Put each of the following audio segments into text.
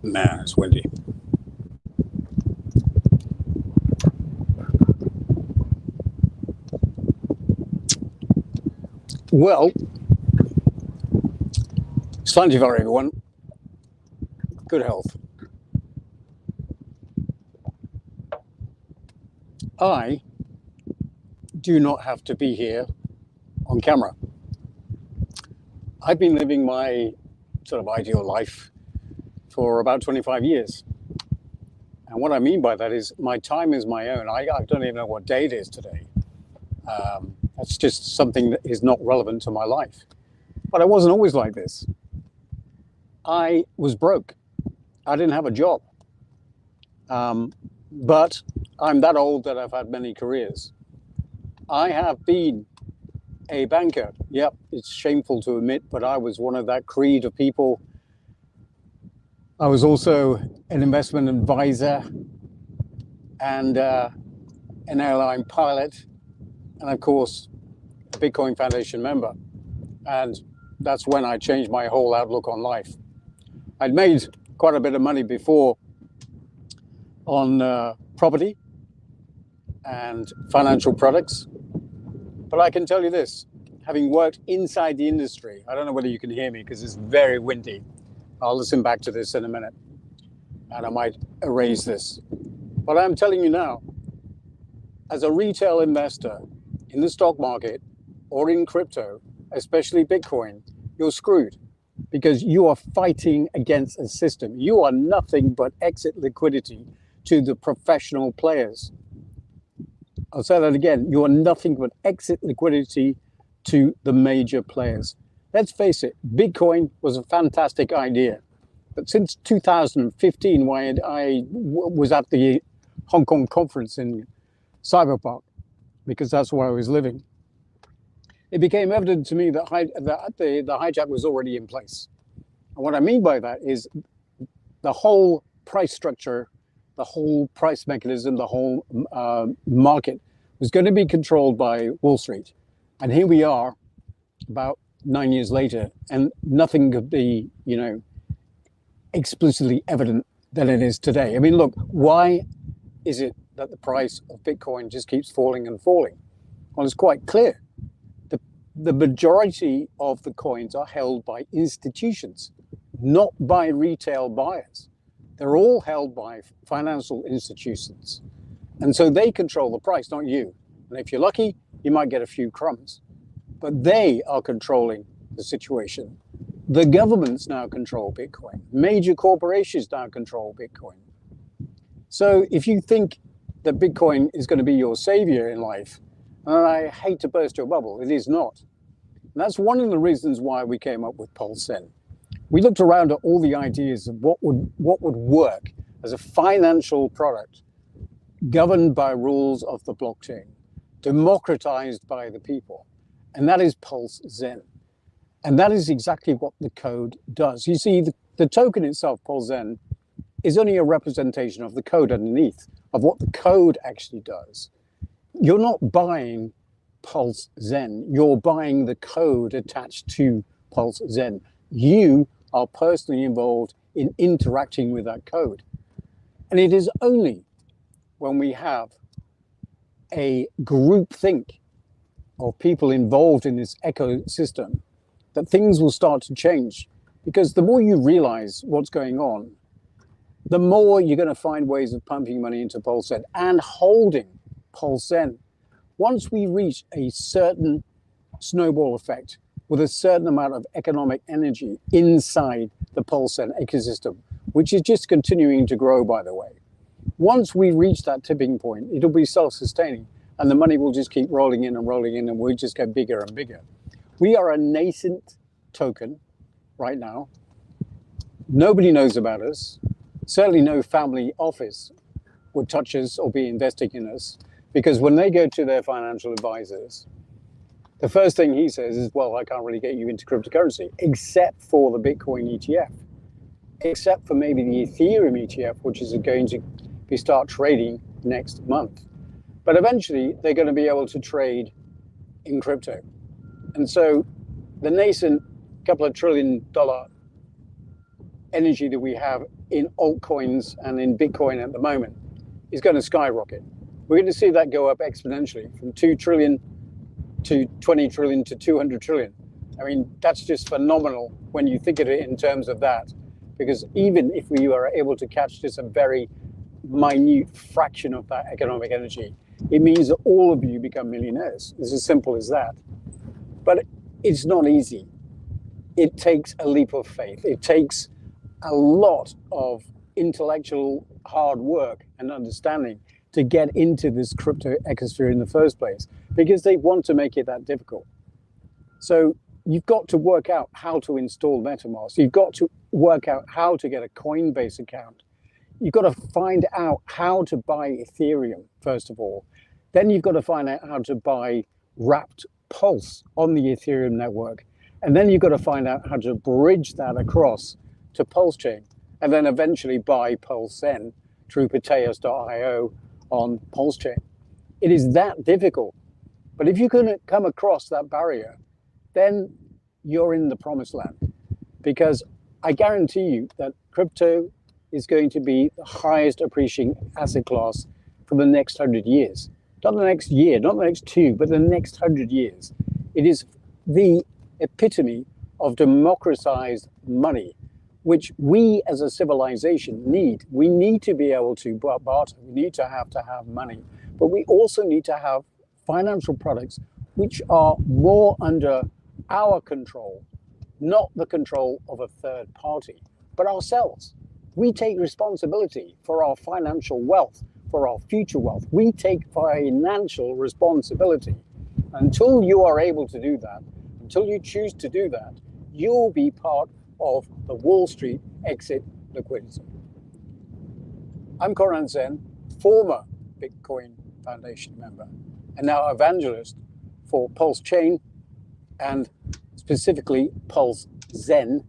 Man, it's windy. Well, Slanty for everyone. Good health. I do not have to be here on camera. I've been living my sort of ideal life for about 25 years. And what I mean by that is my time is my own. I don't even know what day it is today. That's just something that is not relevant to my life. But I wasn't always like this. I was broke. I didn't have a job. But I'm that old that I've had many careers. I have been a banker. Yep, it's shameful to admit, but I was one of that creed of people. I was also an investment advisor and an airline pilot, and of course, a Bitcoin Foundation member. And that's when I changed my whole outlook on life. I'd made quite a bit of money before on property and financial products. But I can tell you this, having worked inside the industry, I don't know whether you can hear me because it's very windy. I'll listen back to this in a minute and I might erase this. But I'm telling you now, as a retail investor in the stock market or in crypto, especially Bitcoin, you're screwed because you are fighting against a system. You are nothing but exit liquidity to the professional players. I'll say that again. You are nothing but exit liquidity to the major players. Let's face it, Bitcoin was a fantastic idea. But since 2015, when I was at the Hong Kong conference in Cyberpark, because that's where I was living, it became evident to me that the hijack was already in place. And what I mean by that is the whole price structure, the whole price mechanism, the whole market was going to be controlled by Wall Street. And here we are about 9 years later, and nothing could be, explicitly evident than it is today. I mean, look, why is it that the price of Bitcoin just keeps falling and falling? Well, it's quite clear. The majority of the coins are held by institutions, not by retail buyers. They're all held by financial institutions. And so they control the price, not you. And if you're lucky, you might get a few crumbs. But they are controlling the situation. The governments now control Bitcoin. Major corporations now control Bitcoin. So if you think that Bitcoin is going to be your savior in life, and I hate to burst your bubble, it is not. And that's one of the reasons why we came up with PulseZen. We looked around at all the ideas of what would work as a financial product governed by rules of the blockchain, democratized by the people. And that is PulseZen. And that is exactly what the code does. You see, the token itself, PulseZen, is only a representation of the code underneath, of what the code actually does. You're not buying PulseZen, you're buying the code attached to PulseZen. You are personally involved in interacting with that code. And it is only when we have a group think of people involved in this ecosystem that things will start to change. Because the more you realize what's going on, the more you're going to find ways of pumping money into PulseZen and holding PulseZen. Once we reach a certain snowball effect with a certain amount of economic energy inside the PulseZen ecosystem, which is just continuing to grow, by the way. Once we reach that tipping point, it'll be self-sustaining and the money will just keep rolling in and we'll just get bigger and bigger. We are a nascent token right now. Nobody knows about us. Certainly no family office would touch us or be investing in us, because when they go to their financial advisors, the first thing he says is, well, I can't really get you into cryptocurrency, except for the Bitcoin ETF, except for maybe the Ethereum ETF, which is going to start trading next month. But eventually, they're going to be able to trade in crypto. And so the nascent couple of $1 trillion energy that we have in altcoins and in Bitcoin at the moment is going to skyrocket. We're going to see that go up exponentially from 2 trillion to 20 trillion to 200 trillion. I mean, that's just phenomenal when you think of it in terms of that, because even if we are able to catch just a very minute fraction of that economic energy, it means that all of you become millionaires. It's as simple as that. But it's not easy. It takes a leap of faith. It takes a lot of intellectual hard work and understanding to get into this crypto ecosphere in the first place, because they want to make it that difficult. So you've got to work out how to install MetaMask. You've got to work out how to get a Coinbase account. You've got to find out how to buy Ethereum, first of all. Then you've got to find out how to buy wrapped Pulse on the Ethereum network. And then you've got to find out how to bridge that across to Pulse Chain. And then eventually buy PulseZen through Pateos.io on Pulse Chain. It is that difficult. But if you can come across that barrier, then you're in the promised land. Because I guarantee you that crypto is going to be the highest appreciating asset class for the next 100 years. Not the next year, not the next 2, but the next 100 years. It is the epitome of democratized money, which we as a civilization need. We need to be able to barter. We need to have money. But we also need to have financial products which are more under our control, not the control of a third party, but ourselves. We take responsibility for our financial wealth, for our future wealth. We take financial responsibility. Until you are able to do that, until you choose to do that, you'll be part of the Wall Street exit liquidity. I'm PulseZen, former Bitcoin Foundation member, and now evangelist for Pulse Chain and specifically PulseZen,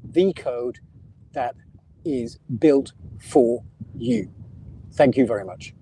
the code that is built for you. Thank you very much.